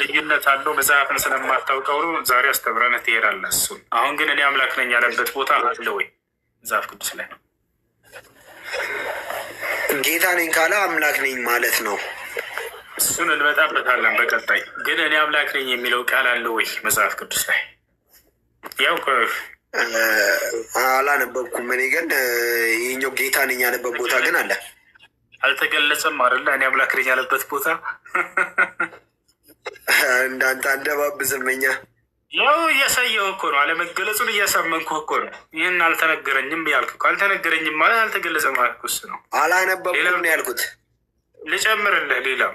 ልዩነት አለው። መጽሐፍን ስለማታውቀው ነው ዛሬ አስተምረንህ ትሄዳለህ። እሱን አሁን ግን እኔ አምላክ ነኝ ያለበት ቦታ አለ ወይ መጽሐፍ ቅዱስ ላይ? ጌታ ነኝ ካለ አምላክ ነኝ ማለት ነው። እሱን እንመጣበታለን በቀጣይ። ግን እኔ አምላክ ነኝ የሚለው ቃል አለ ወይ መጽሐፍ ቅዱስ ላይ? ያው አላነበብኩም እኔ ግን ይህኛው ጌታ ነኝ ያለበት ቦታ ግን አለ። አልተገለጸም አይደለ? እኔ አምላክ ነኝ ያለበት ቦታ እንዳንተ አንደባብዝመኛ ያው እያሳየው እኮ ነው። አለመገለጹን እያሳመንኩ እኮ ነው። ይህን አልተነገረኝም ያልክ እኮ አልተነገረኝም ማለት አልተገለጸም ማለት እኮ ነው። አላነበብኩም ነው ያልኩት። ልጨምርልህ ሌላም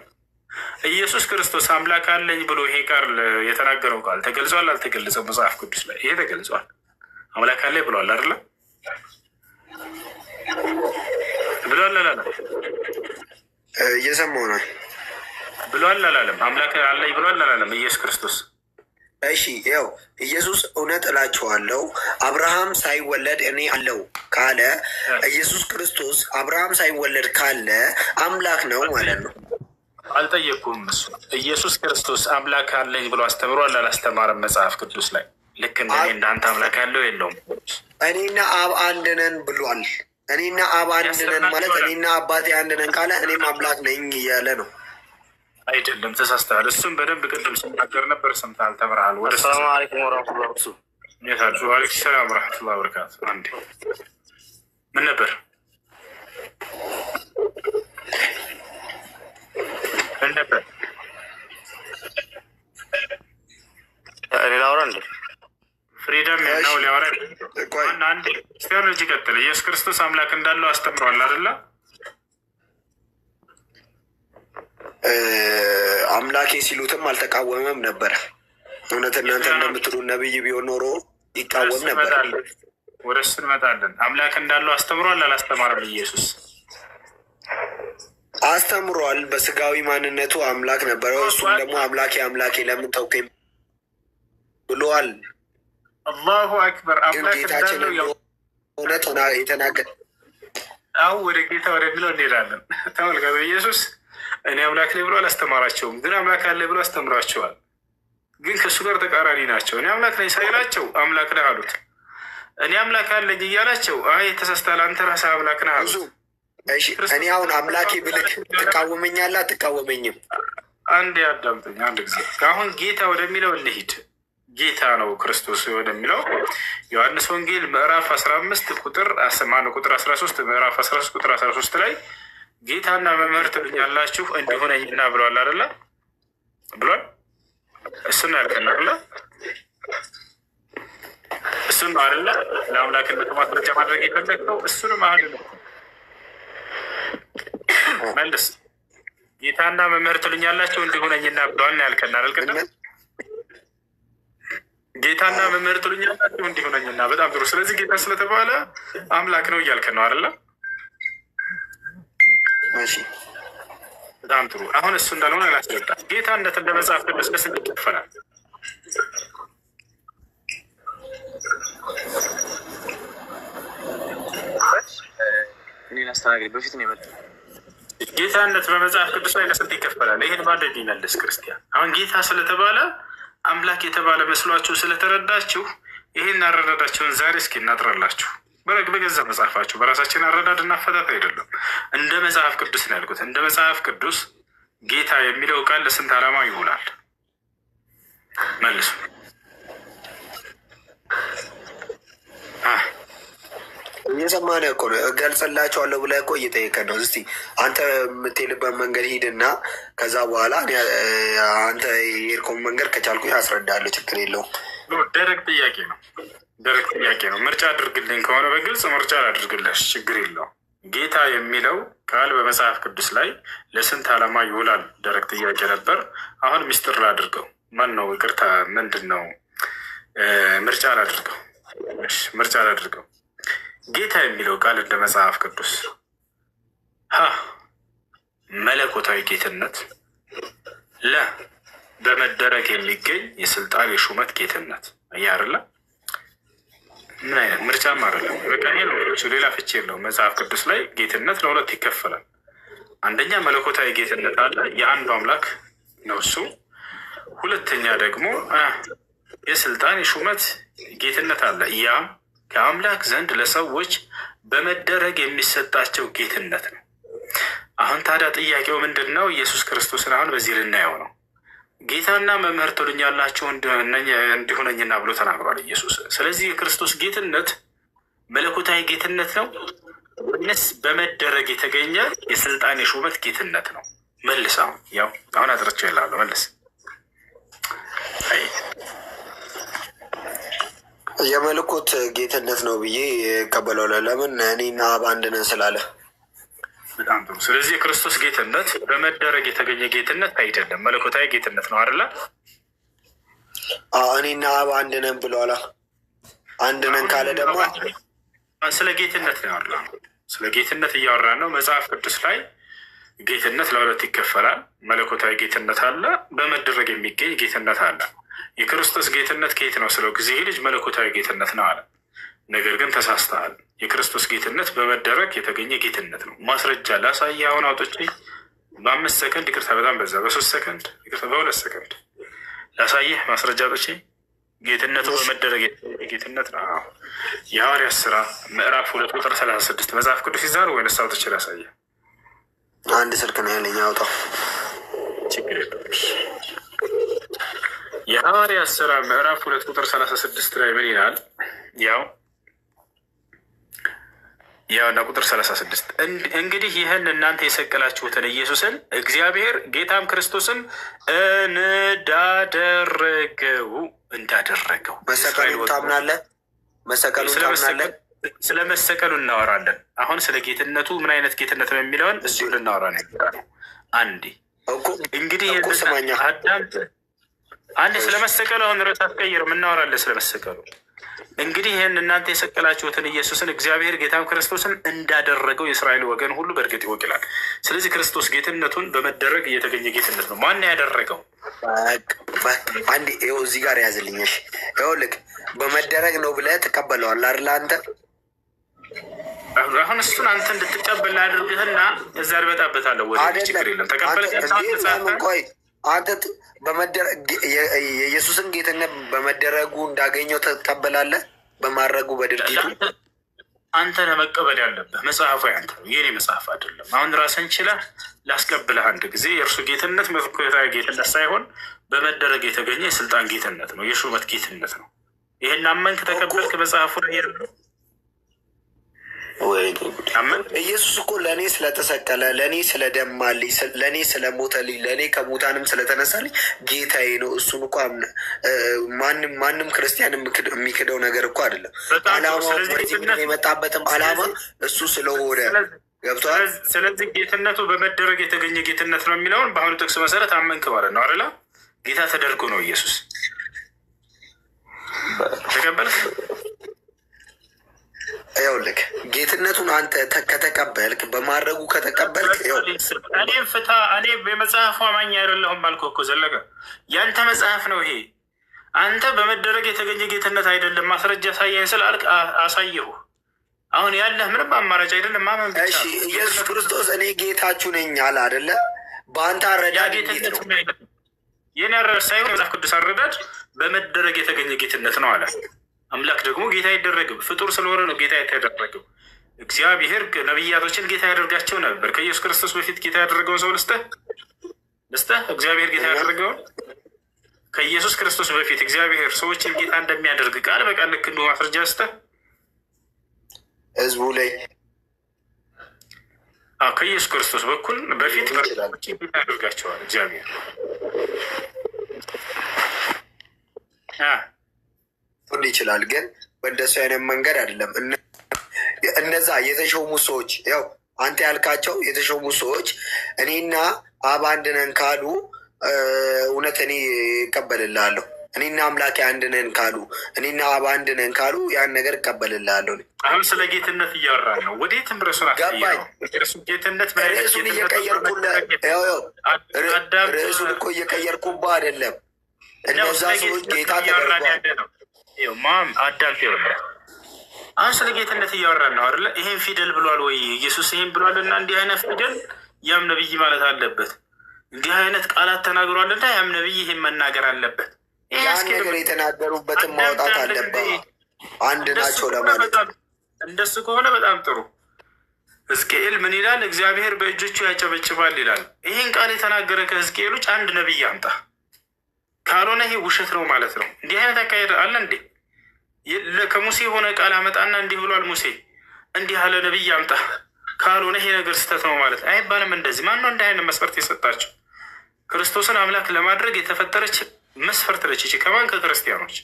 ኢየሱስ ክርስቶስ አምላክ አለኝ ብሎ ይሄ ቃል የተናገረው ቃል ተገልጿል አልተገለጸም? መጽሐፍ ቅዱስ ላይ ይሄ ተገልጿል። አምላክ አለኝ ብሏል አይደለ? ብሏል አላለም? እየሰማሁ ነው። ብሏል አላለም? አምላክ አለኝ ብሏል አላለም ኢየሱስ ክርስቶስ? እሺ ያው ኢየሱስ እውነት እላችኋለሁ አብርሃም ሳይወለድ እኔ አለው ካለ ኢየሱስ ክርስቶስ አብርሃም ሳይወለድ ካለ አምላክ ነው ማለት ነው። አልጠየቅኩም። እሱ ኢየሱስ ክርስቶስ አምላክ አለኝ ብሎ አስተምሯል አላስተማረም? መጽሐፍ ቅዱስ ላይ ልክ እንደ እኔ እንዳንተ አምላክ ያለው የለውም። እኔና አብ አንድ ነን ብሏል። እኔና አብ አንድ ነን ማለት እኔና አባቴ አንድ ነን ካለ እኔም አምላክ ነኝ እያለ ነው። አይደለም፣ ተሳስተሃል። እሱም በደንብ ቅድም ሲናገር ነበር። ሰምተሃል፣ ተምረሃል። ወደ ሰላም አለይኩም ወረህመቱላሂ ወበረካቱህ። ዋሌኩም ሰላም ወረህመቱላሂ ወበረካቱህ። አንዴ ምን ነበር ነበር ላውራ እንደ ፍሪደም ነው ሊያወራ አንድ ስቴሎጂ ቀጥል። ኢየሱስ ክርስቶስ አምላክ እንዳለው አስተምረዋል አይደለ? አምላኬ ሲሉትም አልተቃወመም ነበረ። እውነት እናንተ እንደምትሉ ነብይ ቢሆን ኖሮ ይቃወም ነበር። ወደ እሱ እንመጣለን። አምላክ እንዳለው አስተምሯል አላስተማረም? ኢየሱስ አስተምሯል። በስጋዊ ማንነቱ አምላክ ነበረው። እሱም ደግሞ አምላኬ አምላኬ ለምን ተውከኝ ብሏል። አላሁ አክበር። አምላክ እንዳለው እውነት የተናገረ አሁን ወደ ጌታ ወደሚለው እንሄዳለን። ተመልከቱ። ኢየሱስ እኔ አምላክ ላይ ብሎ አላስተማራቸውም፣ ግን አምላክ አለ ብሎ አስተምራቸዋል። ግን ከእሱ ጋር ተቃራኒ ናቸው። እኔ አምላክ ነኝ ሳይላቸው አምላክ ነህ አሉት። እኔ አምላክ አለኝ እያላቸው አይ ተሳስተሃል፣ አንተ ራስህ አምላክ ነህ አሉት። እኔ አሁን አምላኬ ብልክ ትቃወመኛለህ አትቃወመኝም? አንድ ያዳምጠኝ አንድ ጊዜ። አሁን ጌታ ወደሚለው እንሂድ። ጌታ ነው ክርስቶስ ወደሚለው ዮሐንስ ወንጌል ምዕራፍ 15 ቁጥር 13 ምዕራፍ 13 ቁጥር 13 ላይ ጌታና መምህር ትሉኛላችሁ እንዲሁ ነኝና ብሏል አይደለ? ብሏል። እሱን ያልከን አይደለ? እሱን ነው አይደለ? ለአምላክነት ማስረጃ ማድረግ የፈለግነው እሱንም አህል ነው። መልስ። ጌታና መምህር ትሉኛላችሁ እንዲሁ ነኝና ብሏል ያልከን አይደል? ጌታና መምህር ትሉኛላችሁ እንዲሁ ነኝና። በጣም ጥሩ። ስለዚህ ጌታ ስለተባለ አምላክ ነው እያልከን ነው አይደለ? በጣም ጥሩ። አሁን እሱ እንዳልሆነ አላስገባ። ጌታነት እንደ መጽሐፍ ቅዱስ ለስንት ይከፈላል? እኔን አስተናግድ በፊት ነው የመጣው። ጌታነት በመጽሐፍ ቅዱስ ላይ ለስንት ይከፈላል? ይህን ማድረግ ይመልስ ክርስቲያን። አሁን ጌታ ስለተባለ አምላክ የተባለ መስሏችሁ ስለተረዳችሁ ይህን አረዳዳቸውን ዛሬ እስኪ እናጥራላችሁ። በገዛ መጽሐፋችሁ በራሳችን አረዳድ እናፈታት አይደለም። እንደ መጽሐፍ ቅዱስ ነው ያልኩት። እንደ መጽሐፍ ቅዱስ ጌታ የሚለው ቃል ለስንት ዓላማ ይውላል? መልሱ። እየሰማን እኮ ነው። እገልጽላቸዋለሁ ብለህ እኮ እየጠየቀን ነው። እስኪ አንተ የምትሄድበት መንገድ ሂድና ከዛ በኋላ አንተ የሄድከውን መንገድ ከቻልኩ አስረዳለሁ። ችግር የለውም። ደረቅ ጥያቄ ነው። ደረቅ ጥያቄ ነው። ምርጫ አድርግልኝ ከሆነ በግልጽ ምርጫ ላድርግልሽ፣ ችግር የለውም። ጌታ የሚለው ቃል በመጽሐፍ ቅዱስ ላይ ለስንት ዓላማ ይውላል? ደረቅ ጥያቄ ነበር። አሁን ሚስጥር ላድርገው። ማን ነው? ይቅርታ፣ ምንድን ነው? ምርጫ ላድርገው። ምርጫ ላድርገው። ጌታ የሚለው ቃል እንደ መጽሐፍ ቅዱስ መለኮታዊ ጌትነት፣ ለ በመደረግ የሚገኝ የስልጣን የሹመት ጌትነት እያርለ ምን አይነት ምርጫም አይደለም። በቃ ይሄ ነው ሌላ ፍቺ የለውም። መጽሐፍ ቅዱስ ላይ ጌትነት ለሁለት ይከፈላል። አንደኛ መለኮታዊ ጌትነት አለ፣ የአንዱ አምላክ ነው እሱ። ሁለተኛ ደግሞ የስልጣን የሹመት ጌትነት አለ። ያም ከአምላክ ዘንድ ለሰዎች በመደረግ የሚሰጣቸው ጌትነት ነው። አሁን ታዲያ ጥያቄው ምንድን ነው? ኢየሱስ ክርስቶስን አሁን በዚህ ልናየው ነው። ጌታና መምህር ትሉኛላችሁ እንዲሁ ነኝና ብሎ ተናግሯል ኢየሱስ። ስለዚህ የክርስቶስ ጌትነት መለኮታዊ ጌትነት ነው ወይስ በመደረግ የተገኘ የስልጣን የሹመት ጌትነት ነው? መልስ። አሁን አጥርቼው ይላለሁ። መልስ። የመለኮት ጌትነት ነው ብዬ እቀበላለሁ። ለምን? እኔና አብ አንድ ነን ስላለ። በጣም ጥሩ። ስለዚህ የክርስቶስ ጌትነት በመደረግ የተገኘ ጌትነት አይደለም፣ መለኮታዊ ጌትነት ነው አይደለ? እኔና አብ አንድ ነን ብሏላ። አንድ ነን ካለ ደግሞ ስለ ጌትነት ነው ያወራነው። ስለ ጌትነት እያወራን ነው። መጽሐፍ ቅዱስ ላይ ጌትነት ለሁለት ይከፈላል። መለኮታዊ ጌትነት አለ፣ በመደረግ የሚገኝ ጌትነት አለ። የክርስቶስ ጌትነት ከየት ነው ስለው ጊዜ ልጅ መለኮታዊ ጌትነት ነው አለ። ነገር ግን ተሳስተሃል። የክርስቶስ ጌትነት በመደረግ የተገኘ ጌትነት ነው። ማስረጃ ላሳየህ። አሁን አውጥቼ በ5 ሰከንድ ይቅርታ፣ በጣም በዛ፣ በ3 ሰከንድ ይቅርታ፣ በ2 ሰከንድ ላሳየህ ማስረጃ አውጥቼ ጌትነቱ በመደረግ ጌትነት ነው። የሐዋርያት ሥራ ምዕራፍ 2 ቁጥር 36 መጽሐፍ ቅዱስ ይዛል ወይንስ አውጥቼ ላሳየህ? አንድ ስልክ ነው ያለኝ፣ አውጣው። ችግር የለም። የሐዋርያት ሥራ ምዕራፍ 2 ቁጥር 36 ላይ ምን ይላል? ያውና ቁጥር 36 እንግዲህ ይህን እናንተ የሰቀላችሁትን ኢየሱስን እግዚአብሔር ጌታም ክርስቶስም እንዳደረገው መሰቀሉን ታምናለህ? መሰቀሉን ታምናለህ? ስለ መሰቀሉ እናወራለን። አሁን ስለ ጌትነቱ ምን አይነት ጌትነት ነው የሚለውን እዚሁ ልናወራ ነው። እንግዲህ አንድ ስለ መሰቀሉ አሁን ርዕስ አትቀይርም፣ እናወራለን ስለ መሰቀሉ። እንግዲህ ይህን እናንተ የሰቀላችሁትን ኢየሱስን እግዚአብሔር ጌታም ክርስቶስን እንዳደረገው የእስራኤል ወገን ሁሉ በእርግጥ ይወቅ ይላል። ስለዚህ ክርስቶስ ጌትነቱን በመደረግ እየተገኘ ጌትነት ነው። ማን ያደረገው? አንዴ ይኸው እዚህ ጋር ያዝልኝሽ። ይኸውልህ በመደረግ ነው ብለህ ትቀበለዋለህ አይደል? አንተ አሁን እሱን አንተ እንድትቀበል አድርግህና እዛ ልበጣበታለሁ። ወደ ችግር የለም ተቀበል። ቆይ አንተ የኢየሱስን ጌትነት በመደረጉ እንዳገኘው ትቀበላለህ? በማድረጉ በድርጊቱ አንተ ነህ መቀበል ያለብህ። መጽሐፉ ያንተ ነው፣ የኔ መጽሐፍ አይደለም። አሁን ራስን ችለህ ላስቀብልህ አንድ ጊዜ። የእርሱ ጌትነት መለኮታዊ ጌትነት ሳይሆን በመደረግ የተገኘ የስልጣን ጌትነት ነው፣ የሹመት ጌትነት ነው። ይህን አመንክ፣ ተቀበልክ። መጽሐፉ ላይ ያለው ኢየሱስ እኮ ለእኔ ስለተሰቀለ፣ ለእኔ ስለደማልኝ፣ ለእኔ ስለሞተልኝ፣ ለእኔ ከሙታንም ስለተነሳልኝ ጌታዬ ነው። እሱን እኮ ማንም ክርስቲያን የሚክደው ነገር እኮ አይደለም። አላማው የመጣበትም አላማ እሱ ስለሆነ ገብቶሃል። ስለዚህ ጌትነቱ በመደረግ የተገኘ ጌትነት ነው የሚለውን በአሁኑ ጥቅስ መሰረት አመንክ ማለት ነው አይደለ? ጌታ ተደርጎ ነው ኢየሱስ። ተቀበልክ? ይኸውልህ ጌትነቱን አንተ ከተቀበልክ፣ በማድረጉ ከተቀበልክ፣ እኔም ፍታ። እኔ የመጽሐፉ አማኝ አይደለሁም አልኩህ እኮ ዘለቀ። ያንተ መጽሐፍ ነው ይሄ። አንተ በመደረግ የተገኘ ጌትነት አይደለም ማስረጃ ሳየን ስላልክ አሳየሁ። አሁን ያለህ ምንም አማራጭ አይደለም ማመን ብቻ። እሺ ኢየሱስ ክርስቶስ እኔ ጌታችሁ ነኝ አለ አይደለ? በአንተ አረዳድ ጌትነት ነው። የኔ አረዳድ ሳይሆን መጽሐፍ ቅዱስ አረዳድ በመደረግ የተገኘ ጌትነት ነው አለ። አምላክ ደግሞ ጌታ አይደረግም፣ ፍጡር ስለሆነ ነው ጌታ የተደረገው። እግዚአብሔር ነቢያቶችን ጌታ ያደርጋቸው ነበር። ከኢየሱስ ክርስቶስ በፊት ጌታ ያደረገውን ሰው ልስጠህ። እግዚአብሔር ጌታ ያደረገውን ከኢየሱስ ክርስቶስ በፊት እግዚአብሔር ሰዎችን ጌታ እንደሚያደርግ ቃል በቃል ልክ እንደ ማስረጃ ልስጠህ። ህዝቡ ላይ ከኢየሱስ ክርስቶስ በኩል በፊት ጌታ ያደርጋቸዋል እግዚአብሔር። ይችላል ግን በእንደሱ አይነት መንገድ አይደለም። እነዛ የተሾሙ ሰዎች ያው አንተ ያልካቸው የተሾሙ ሰዎች እኔና አብ አንድ ነን ካሉ እውነት እኔ እቀበልልሃለሁ። እኔና አምላኬ አንድ ነን ካሉ፣ እኔና አብ አንድ ነን ካሉ ያን ነገር እቀበልልሃለሁ። አሁን ስለ ጌትነት እያወራን ነው። ወዴትም ርዕሱን ገባኝ። ጌትነት ርዕሱን እየቀየርኩልህ ርዕሱን እኮ እየቀየርኩብህ አይደለም። እነዛ ሰዎች ጌታ ተደርጓል። ማም አዳልት ይሆናል። አሁን ስለ ጌትነት እያወራን ነው አይደለ? ይሄን ፊደል ብሏል ወይ ኢየሱስ? ይሄን ብሏል እና እንዲህ አይነት ፊደል ያም ነብይ ማለት አለበት። እንዲህ አይነት ቃላት ተናግሯልና ያም ነብይ ይሄን መናገር አለበት። ያን ነገር የተናገሩበትን ማውጣት አለበት። አንድ ናቸው ለማለት እንደሱ ከሆነ በጣም ጥሩ። ሕዝቅኤል ምን ይላል? እግዚአብሔር በእጆቹ ያጨበጭባል ይላል። ይህን ቃል የተናገረ ከሕዝቅኤል ውጭ አንድ ነብይ አምጣ። ካልሆነ ይሄ ውሸት ነው ማለት ነው። እንዲህ አይነት አካሄድ አለ እንዴ? ከሙሴ የሆነ ቃል አመጣና እንዲህ ብሏል ሙሴ፣ እንዲህ ያለ ነብይ አምጣ፣ ካልሆነ ይሄ ነገር ስህተት ነው ማለት አይባልም። እንደዚህ ማን ነው እንዲህ አይነት መስፈርት የሰጣቸው? ክርስቶስን አምላክ ለማድረግ የተፈጠረች መስፈርት ነች ይቺ። ከማን? ከክርስቲያኖች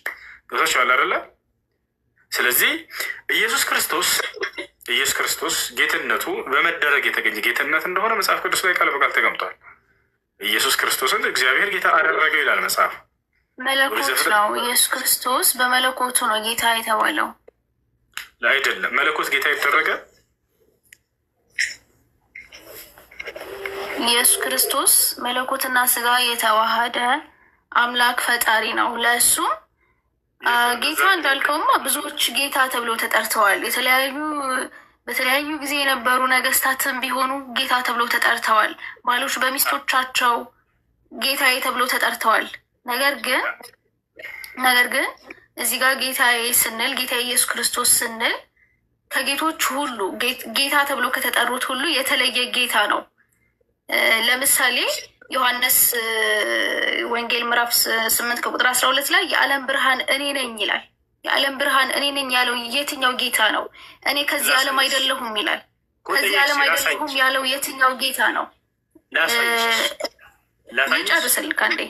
ገብቶች አለ አይደለ? ስለዚህ ኢየሱስ ክርስቶስ ጌትነቱ በመደረግ የተገኘ ጌትነት እንደሆነ መጽሐፍ ቅዱስ ላይ ቃል በቃል ተቀምጧል። ኢየሱስ ክርስቶስን እግዚአብሔር ጌታ አደረገው ይላል መጽሐፍ። መለኮት ነው ኢየሱስ ክርስቶስ፣ በመለኮቱ ነው ጌታ የተባለው አይደለም። መለኮት ጌታ የተደረገ ኢየሱስ ክርስቶስ መለኮትና ስጋ የተዋሃደ አምላክ ፈጣሪ ነው። ለእሱ ጌታ እንዳልከውማ ብዙዎች ጌታ ተብሎ ተጠርተዋል። በተለያዩ ጊዜ የነበሩ ነገስታትን ቢሆኑ ጌታ ተብሎ ተጠርተዋል። ባሎች በሚስቶቻቸው ጌታዬ ተብሎ ተጠርተዋል። ነገር ግን እዚህ ጋር ጌታዬ ስንል ጌታ ኢየሱስ ክርስቶስ ስንል ከጌቶች ሁሉ ጌታ ተብሎ ከተጠሩት ሁሉ የተለየ ጌታ ነው። ለምሳሌ ዮሐንስ ወንጌል ምዕራፍ 8 ከቁጥር 12 ላይ የዓለም ብርሃን እኔ ነኝ ይላል። የዓለም ብርሃን እኔ ነኝ ያለው የትኛው ጌታ ነው? እኔ ከዚህ ዓለም አይደለሁም ይላል። ከዚህ ዓለም አይደለሁም ያለው የትኛው ጌታ ነው? ልጨርስልህ አንዴ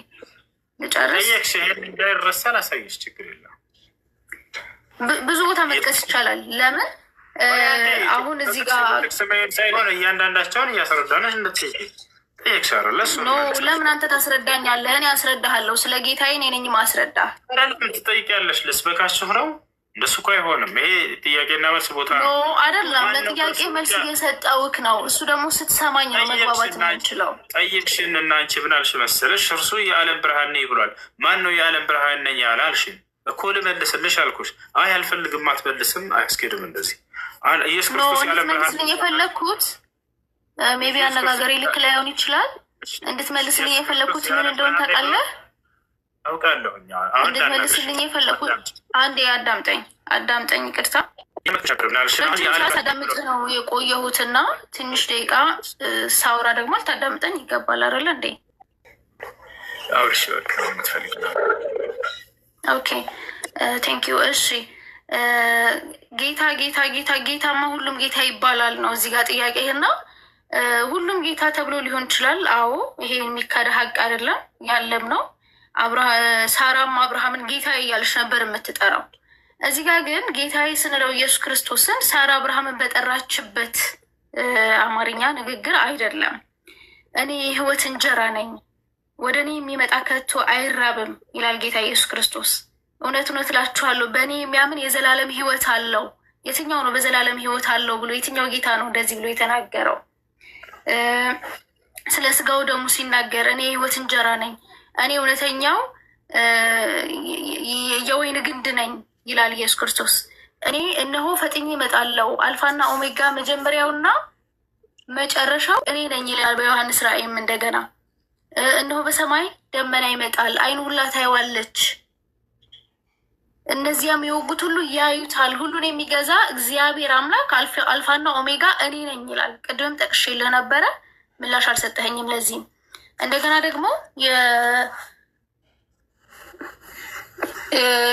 ልጨርስ። እንዳይረሳ ላሳየሽ፣ ችግር የለም። ብዙ ቦታ መጥቀስ ይቻላል። ለምን አሁን እዚህ ጋር ሳይሆን እያንዳንዳቸውን እያስረዳነች ለምን አንተ ታስረዳኛለህ? እኔ አስረዳሃለሁ። ስለ ጌታዬ እኔ ነኝ ማስረዳ። ትጠይቂያለሽ፣ ልስበካችሁ ነው። እንደሱ እኮ አይሆንም። ይሄ ጥያቄና መልስ ቦታ ነው አይደለም። ለጥያቄ መልስ እየሰጠውክ ነው። እሱ ደግሞ ስትሰማኝ ነው መግባባት የምንችለው። ጠይቅሽን እና አንቺ ምን አልሽ መሰለሽ? እርሱ የዓለም ብርሃን ነኝ ብሏል። ማን ነው የዓለም ብርሃን ነኝ ያለ አልሽኝ እኮ። ልመልስልሽ አልኩሽ። አይ አልፈልግም፣ አትመልስም፣ አያስኬድም እንደዚህ። ኢየሱስ ክርስቶስ የዓለም ብርሃን የፈለግኩት ሜቢ አነጋገሬ ልክ ላይሆን ይችላል። እንድትመልስልኝ የፈለግኩት ምን እንደሆነ ታውቃለህ? አውቃለሁ። እንድትመልስልኝ የፈለግኩት አንዴ አዳምጠኝ፣ ይቅርታ ታዳምጥ ነው የቆየሁትና ትንሽ ደቂቃ ሳውራ ደግሞ አልታዳምጠኝ ይገባል አይደለ እንዴ? ኦኬ ቴንክ ዩ። እሺ ጌታማ ሁሉም ጌታ ይባላል ነው እዚህ ጋር ጥያቄና ሁሉም ጌታ ተብሎ ሊሆን ይችላል። አዎ ይሄ የሚካድ ሀቅ አይደለም፣ ያለም ነው። ሳራም አብርሃምን ጌታ እያለች ነበር የምትጠራው። እዚህ ጋር ግን ጌታዬ ስንለው ኢየሱስ ክርስቶስን ሳራ አብርሃምን በጠራችበት አማርኛ ንግግር አይደለም። እኔ የሕይወት እንጀራ ነኝ፣ ወደ እኔ የሚመጣ ከቶ አይራብም ይላል ጌታ ኢየሱስ ክርስቶስ። እውነት እላችኋለሁ በእኔ የሚያምን የዘላለም ሕይወት አለው። የትኛው ነው በዘላለም ሕይወት አለው ብሎ የትኛው ጌታ ነው እንደዚህ ብሎ የተናገረው? ስለ ስጋው ደግሞ ሲናገር እኔ የሕይወት እንጀራ ነኝ፣ እኔ እውነተኛው የወይን ግንድ ነኝ ይላል ኢየሱስ ክርስቶስ። እኔ እነሆ ፈጥኜ እመጣለሁ፣ አልፋና ኦሜጋ መጀመሪያውና መጨረሻው እኔ ነኝ ይላል በዮሐንስ ራእይም እንደገና እነሆ በሰማይ ደመና ይመጣል፣ ዓይን ሁላ ታየዋለች፣ እነዚያም የወጉት ሁሉ ያዩታል፣ ሁሉን የሚገዛ እግዚአብሔር አምላክ አልፋና ኦሜጋ እኔ ነኝ ይላል። ቅድምም ጠቅሼልህ ነበረ፣ ምላሽ አልሰጠኸኝም። ለዚህም እንደገና ደግሞ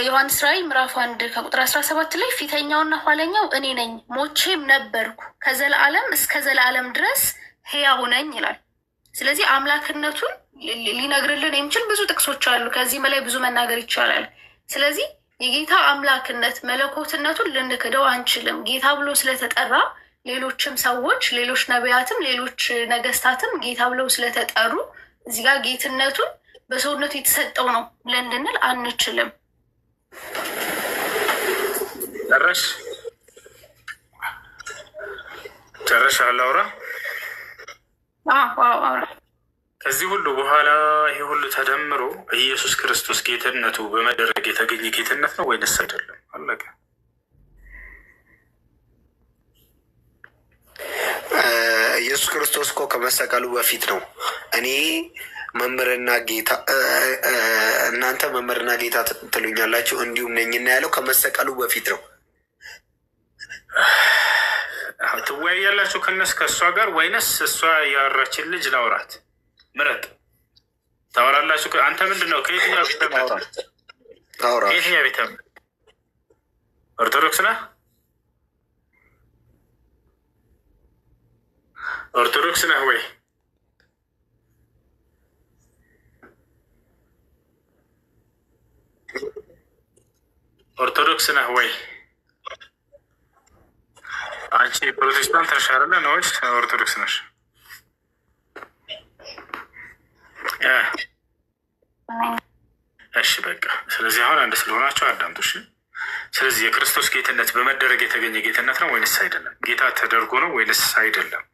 ዮሐንስ ራእይ ምዕራፍ 1 ከቁጥር 17 ላይ ፊተኛውና ኋለኛው እኔ ነኝ፣ ሞቼም ነበርኩ፣ ከዘላለም እስከ ዘላለም ድረስ ሕያው ነኝ ይላል። ስለዚህ አምላክነቱን ሊነግርልን የሚችል ብዙ ጥቅሶች አሉ። ከዚህ በላይ ብዙ መናገር ይቻላል። ስለዚህ የጌታ አምላክነት መለኮትነቱን ልንክደው አንችልም። ጌታ ብሎ ስለተጠራ ሌሎችም ሰዎች፣ ሌሎች ነቢያትም፣ ሌሎች ነገስታትም ጌታ ብለው ስለተጠሩ እዚህ ጋር ጌትነቱን በሰውነቱ የተሰጠው ነው ብለን እንድንል አንችልም። ጨረሻ አላውራ አውራ። ከዚህ ሁሉ በኋላ ይሄ ሁሉ ተደምሮ ኢየሱስ ክርስቶስ ጌትነቱ በመደረግ የተገኘ ጌትነት ነው ወይንስ አይደለም? አለቀ። ኢየሱስ ክርስቶስ እኮ ከመሰቀሉ በፊት ነው። እኔ መምህርና ጌታ እናንተ መምህርና ጌታ ትሉኛላችሁ እንዲሁም ነኝና ያለው ከመሰቀሉ በፊት ነው። ትወያያላችሁ ከእሷ ጋር ወይንስ እሷ ያወራችን ልጅ ላውራት? ምረጥ። ታወራላችሁ? አንተ ምንድን ነው? ከየትኛው ቤተ እምነት? ከየትኛው ቤተ እምነት? ኦርቶዶክስ ነህ? ኦርቶዶክስ ነህ ወይ? ኦርቶዶክስ ነህ ወይ? አንቺ ፕሮቴስታንት ነሽ አይደለ? ነው ወይስ ኦርቶዶክስ ነሽ? እሺ በቃ ስለዚህ አሁን አንድ ስለሆናቸው አዳምጡ። እሺ ስለዚህ የክርስቶስ ጌትነት በመደረግ የተገኘ ጌትነት ነው ወይንስ አይደለም? ጌታ ተደርጎ ነው ወይንስ አይደለም?